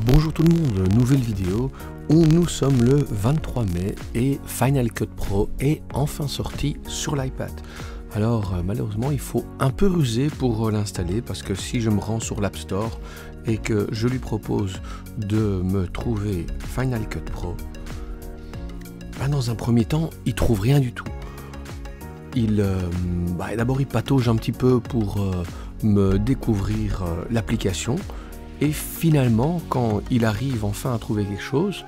Bonjour tout le monde, nouvelle vidéo où nous sommes le 23 mai et Final Cut Pro est enfin sorti sur l'iPad. Alors malheureusement il faut un peu ruser pour l'installer parce que si je me rends sur l'App Store et que je lui propose de me trouver Final Cut Pro, dans un premier temps il trouve rien du tout. D'abord il patauge un petit peu pour me découvrir l'application. Et finalement, quand il arrive enfin à trouver quelque chose,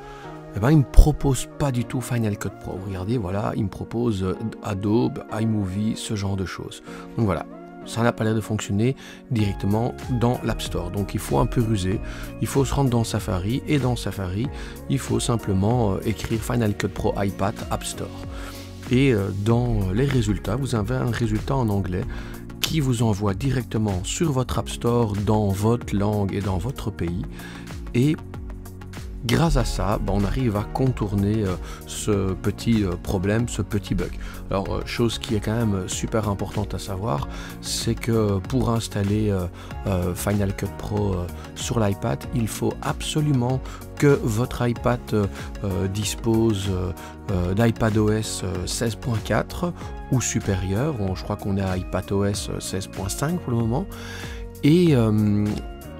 il ne me propose pas du tout Final Cut Pro. Regardez, voilà, il me propose Adobe, iMovie, ce genre de choses. Donc voilà, ça n'a pas l'air de fonctionner directement dans l'App Store. Donc il faut un peu ruser, il faut se rendre dans Safari, et dans Safari, il faut simplement écrire Final Cut Pro iPad App Store. Et dans les résultats, vous avez un résultat en anglais qui vous envoie directement sur votre App Store dans votre langue et dans votre pays. Et grâce à ça, on arrive à contourner ce petit problème, ce petit bug. Alors, chose qui est quand même super importante à savoir, c'est que pour installer Final Cut Pro sur l'iPad, il faut absolument que votre iPad dispose d'iPadOS 16.4 ou supérieur. Je crois qu'on est à iPadOS 16.5 pour le moment. Et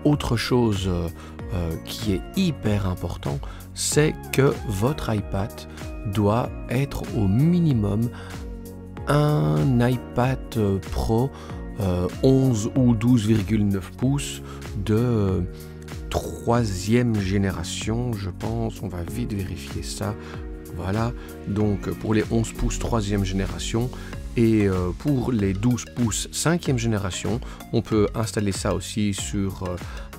autre chose qui est hyper important, c'est que votre iPad doit être au minimum un iPad Pro 11 ou 12,9 pouces de troisième génération, je pense. On va vite vérifier ça. Voilà, donc pour les 11 pouces troisième génération et pour les 12 pouces cinquième génération, on peut installer ça aussi sur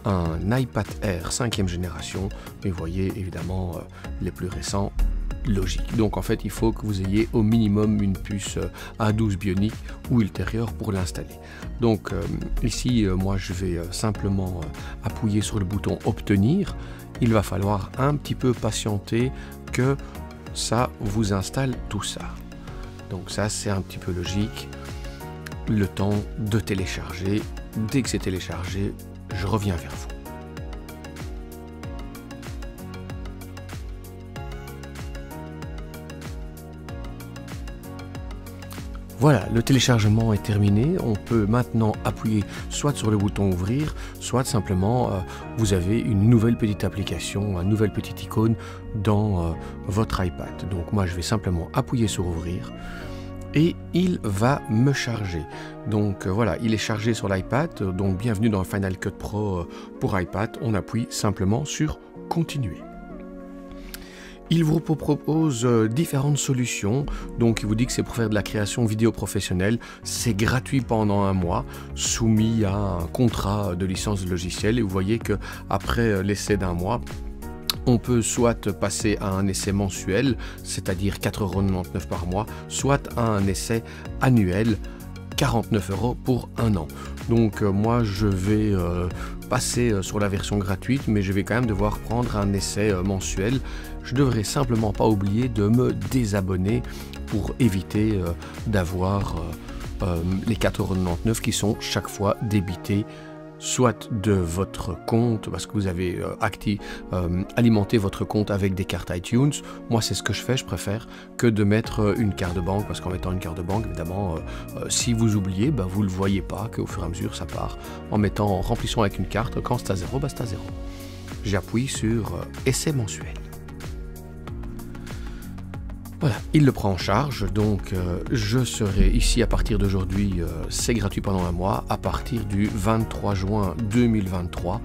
un iPad Air 5e génération, mais vous voyez évidemment les plus récents, logique. Donc en fait il faut que vous ayez au minimum une puce A12 Bionic ou ultérieure pour l'installer. Donc ici moi je vais simplement appuyer sur le bouton obtenir. Il va falloir un petit peu patienter que ça vous installe tout ça. Donc ça c'est un petit peu logique, le temps de télécharger. Dès que c'est téléchargé, je reviens vers vous. Voilà, le téléchargement est terminé. On peut maintenant appuyer soit sur le bouton ouvrir, soit simplement vous avez une nouvelle petite application, une nouvelle petite icône dans votre iPad. Donc moi je vais simplement appuyer sur ouvrir. Et il va me charger. Donc voilà, il est chargé sur l'iPad. Donc bienvenue dans Final Cut Pro pour iPad. On appuie simplement sur continuer. Il vous propose différentes solutions. Donc il vous dit que c'est pour faire de la création vidéo professionnelle. C'est gratuit pendant un mois, soumis à un contrat de licence de logiciel. Et vous voyez que après l'essai d'un mois, on peut soit passer à un essai mensuel, c'est-à-dire 4,99 € par mois, soit à un essai annuel, 49 € pour un an. Donc moi je vais passer sur la version gratuite, mais je vais quand même devoir prendre un essai mensuel. Je devrais simplement pas oublier de me désabonner pour éviter d'avoir les 4,99 € qui sont chaque fois débités soit de votre compte, parce que vous avez alimenté votre compte avec des cartes iTunes. Moi c'est ce que je fais, je préfère que de mettre une carte de banque, parce qu'en mettant une carte de banque, évidemment, si vous oubliez, vous ne le voyez pas, qu'au fur et à mesure ça part. En remplissant avec une carte, quand c'est à zéro, c'est à zéro. J'appuie sur essai mensuel. Voilà, il le prend en charge, donc je serai ici à partir d'aujourd'hui, c'est gratuit pendant un mois. À partir du 23 juin 2023,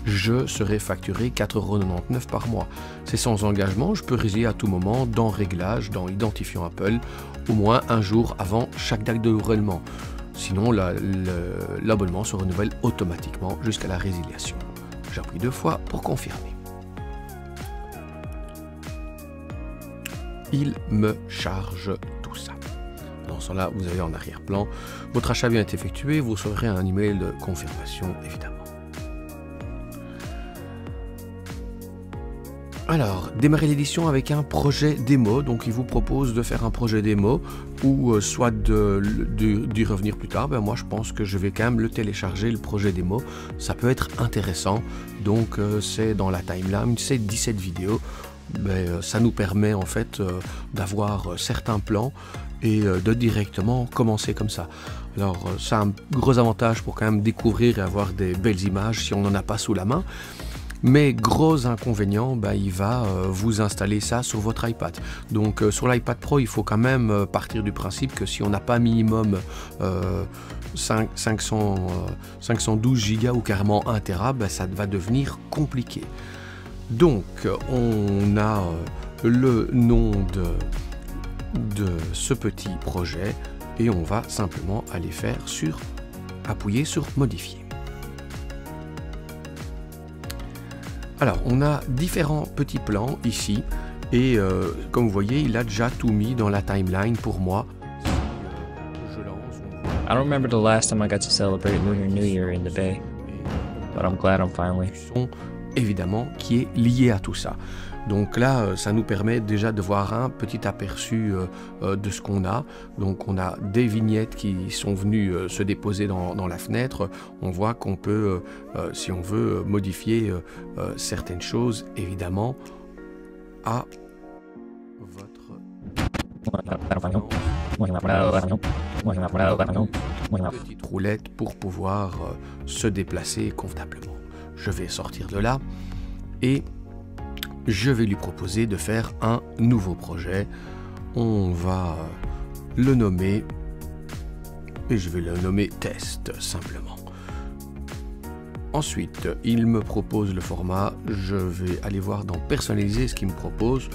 je serai facturé 4,99 € par mois. C'est sans engagement, je peux résilier à tout moment dans Réglages, dans Identifiant Apple, au moins un jour avant chaque date de renouvellement. Sinon, l'abonnement se renouvelle automatiquement jusqu'à la résiliation. J'appuie 2 fois pour confirmer. Il me charge tout ça. Dans ce là, vous avez en arrière-plan, votre achat vient d'être effectué, vous recevrez un email de confirmation évidemment. Alors, démarrer l'édition avec un projet démo. Donc, il vous propose de faire un projet démo ou soit d'y revenir plus tard. Ben, moi, je pense que je vais quand même le télécharger, le projet démo. Ça peut être intéressant. Donc, c'est dans la timeline, c'est 17 vidéos. Ben, ça nous permet en fait d'avoir certains plans et de directement commencer comme ça. Alors, ça a un gros avantage pour quand même découvrir et avoir des belles images si on n'en a pas sous la main. Mais gros inconvénient, ben, il va vous installer ça sur votre iPad. Donc sur l'iPad Pro, il faut quand même partir du principe que si on n'a pas minimum 512 Go ou carrément 1 Tera, ben, ça va devenir compliqué. Donc on a le nom de ce petit projet et on va simplement aller appuyer sur modifier. Alors, on a différents petits plans ici et comme vous voyez, il a déjà tout mis dans la timeline pour moi. Je lance. I don't remember the last time I got to celebrate Lunar New Year in the Bay, but I'm glad I'm finally. Son, évidemment, qui est lié à tout ça. Donc là, ça nous permet déjà de voir un petit aperçu de ce qu'on a. Donc on a des vignettes qui sont venues se déposer dans la fenêtre. On voit qu'on peut, si on veut, modifier certaines choses, évidemment, à votre petite roulette pour pouvoir se déplacer convenablement. Je vais sortir de là et je vais lui proposer de faire un nouveau projet. On va le nommer, et je vais le nommer test simplement. Ensuite, il me propose le format. Je vais aller voir dans personnaliser ce qu'il me propose.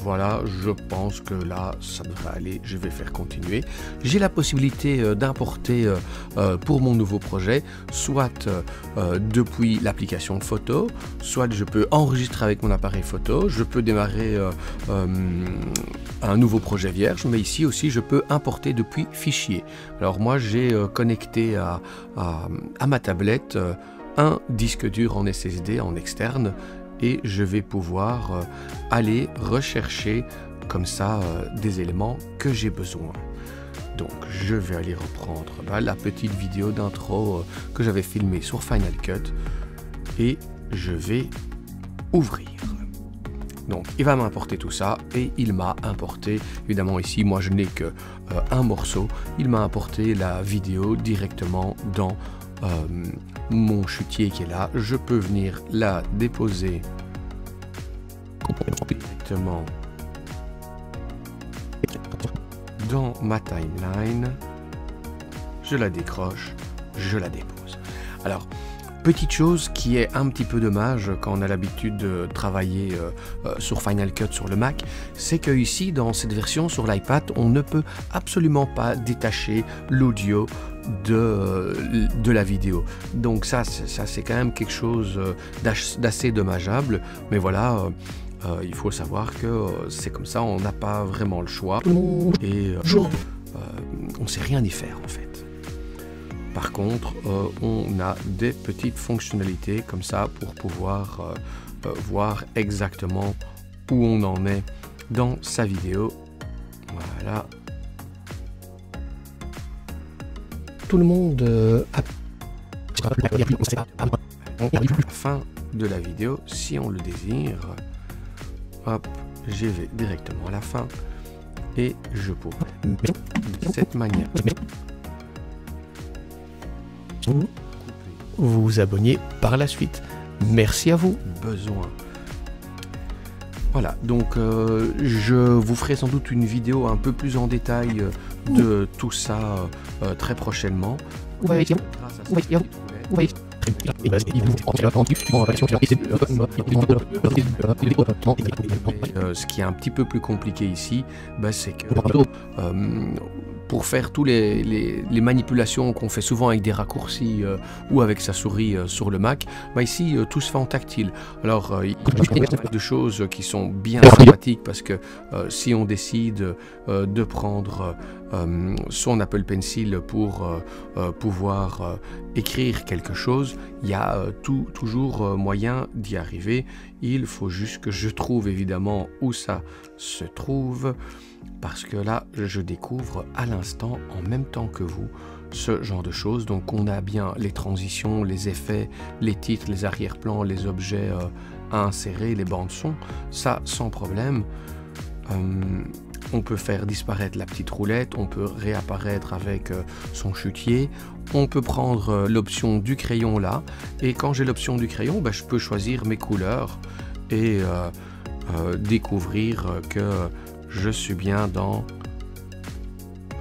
Voilà, je pense que là, ça devrait aller. Je vais faire continuer. J'ai la possibilité d'importer pour mon nouveau projet, soit depuis l'application photo, soit je peux enregistrer avec mon appareil photo, je peux démarrer un nouveau projet vierge, mais ici aussi, je peux importer depuis fichier. Alors moi, j'ai connecté à ma tablette un disque dur en SSD en externe, et je vais pouvoir aller rechercher comme ça des éléments que j'ai besoin. Donc je vais aller reprendre la petite vidéo d'intro que j'avais filmée sur Final Cut et je vais ouvrir. Donc il va m'importer tout ça et il m'a importé, évidemment ici moi je n'ai que un morceau, il m'a importé la vidéo directement dans mon chutier qui est là. Je peux venir la déposer directement dans ma timeline. Je la décroche, je la dépose. Alors, petite chose qui est un petit peu dommage quand on a l'habitude de travailler sur Final Cut sur le Mac, c'est que ici dans cette version sur l'iPad, on ne peut absolument pas détacher l'audio de la vidéo. Donc ça c'est quand même quelque chose d'assez dommageable, mais voilà, il faut savoir que c'est comme ça, on n'a pas vraiment le choix et on ne sait rien y faire en fait. Par contre, on a des petites fonctionnalités comme ça pour pouvoir voir exactement où on en est dans sa vidéo. Voilà. Tout le monde à la fin de la vidéo, si on le désire, hop, je vais directement à la fin et je pourrais de cette manière vous abonner par la suite. Merci à vous. Besoin. Voilà, donc je vous ferai sans doute une vidéo un peu plus en détail de tout ça très prochainement. Ce qui est un petit peu plus compliqué ici, c'est que pour faire tous les manipulations qu'on fait souvent avec des raccourcis ou avec sa souris sur le Mac, ici tout se fait en tactile. Alors il y a des choses qui sont bien sympathiques parce que si on décide de prendre son Apple Pencil pour pouvoir écrire quelque chose, il y a toujours moyen d'y arriver. Il faut juste que je trouve évidemment où ça se trouve, parce que là, je découvre à l'instant, en même temps que vous, ce genre de choses. Donc on a bien les transitions, les effets, les titres, les arrière-plans, les objets à insérer, les bandes son, ça sans problème. On peut faire disparaître la petite roulette, on peut réapparaître avec son chutier, on peut prendre l'option du crayon là, et quand j'ai l'option du crayon, je peux choisir mes couleurs et découvrir que je suis bien dans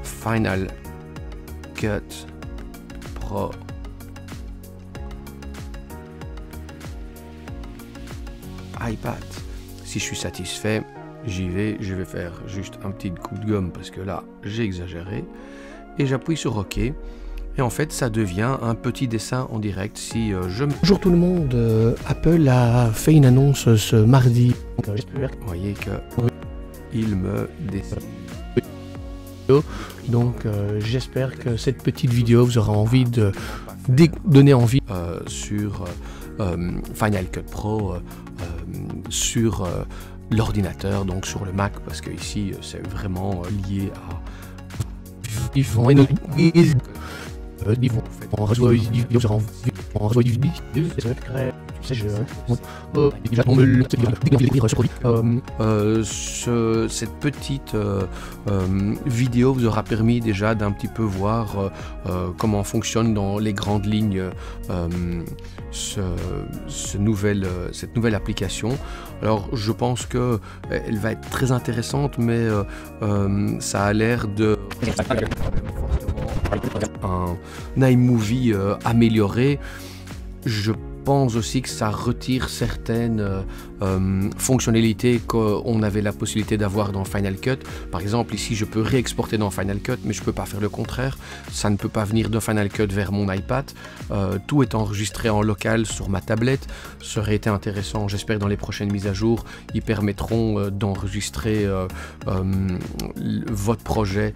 Final Cut Pro. iPad. Si je suis satisfait, j'y vais, je vais faire juste un petit coup de gomme parce que là j'ai exagéré et j'appuie sur OK et en fait ça devient un petit dessin en direct. Si je... Bonjour tout le monde, Apple a fait une annonce ce mardi. Vous voyez que il me dessine. Donc j'espère que cette petite vidéo vous aura envie de donner envie sur Final Cut Pro sur l'ordinateur, donc sur le Mac, parce que ici c'est vraiment lié à... Ils vont en réseau cette petite vidéo vous aura permis déjà d'un petit peu voir comment fonctionne dans les grandes lignes cette nouvelle application. Alors je pense que elle va être très intéressante, mais ça a l'air de un iMovie amélioré. Je pense aussi que ça retire certaines fonctionnalités qu'on avait la possibilité d'avoir dans Final Cut. Par exemple, ici, je peux réexporter dans Final Cut, mais je ne peux pas faire le contraire. Ça ne peut pas venir de Final Cut vers mon iPad. Tout est enregistré en local sur ma tablette. Ça aurait été intéressant, j'espère, dans les prochaines mises à jour. Ils permettront d'enregistrer votre projet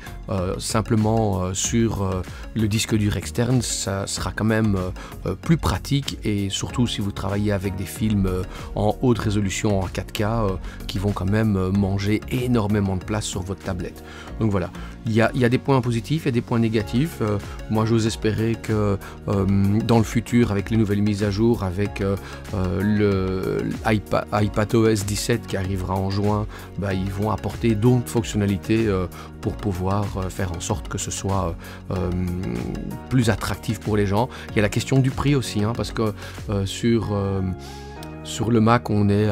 simplement sur le disque dur externe. Ça sera quand même plus pratique, et surtout si vous travaillez avec des films en haute résolution en 4K qui vont quand même manger énormément de place sur votre tablette. Donc voilà, il y a des points positifs et des points négatifs. Moi j'ose espérer que dans le futur, avec les nouvelles mises à jour, avec le iPadOS 17 qui arrivera en juin, ils vont apporter d'autres fonctionnalités pour pouvoir faire en sorte que ce soit plus attractif pour les gens. Il y a la question du prix aussi, parce que sur le Mac, on est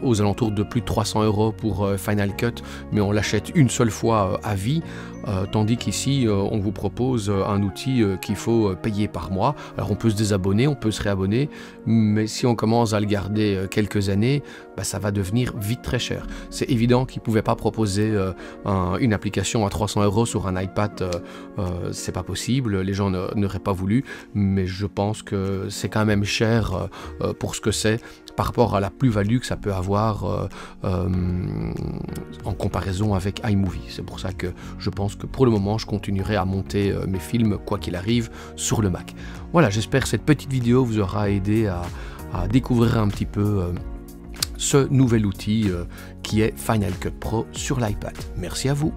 aux alentours de plus de 300 € pour Final Cut, mais on l'achète une seule fois à vie, tandis qu'ici, on vous propose un outil qu'il faut payer par mois. Alors on peut se désabonner, on peut se réabonner, mais si on commence à le garder quelques années, ça va devenir vite très cher. C'est évident qu'ils ne pouvaient pas proposer une application à 300 € sur un iPad, c'est pas possible, les gens n'auraient pas voulu, mais je pense que c'est quand même cher pour ce que c'est, par rapport à la plus-value que ça peut avoir en comparaison avec iMovie. C'est pour ça que je pense que pour le moment, je continuerai à monter mes films, quoi qu'il arrive, sur le Mac. Voilà, j'espère que cette petite vidéo vous aura aidé à découvrir un petit peu ce nouvel outil qui est Final Cut Pro sur l'iPad. Merci à vous.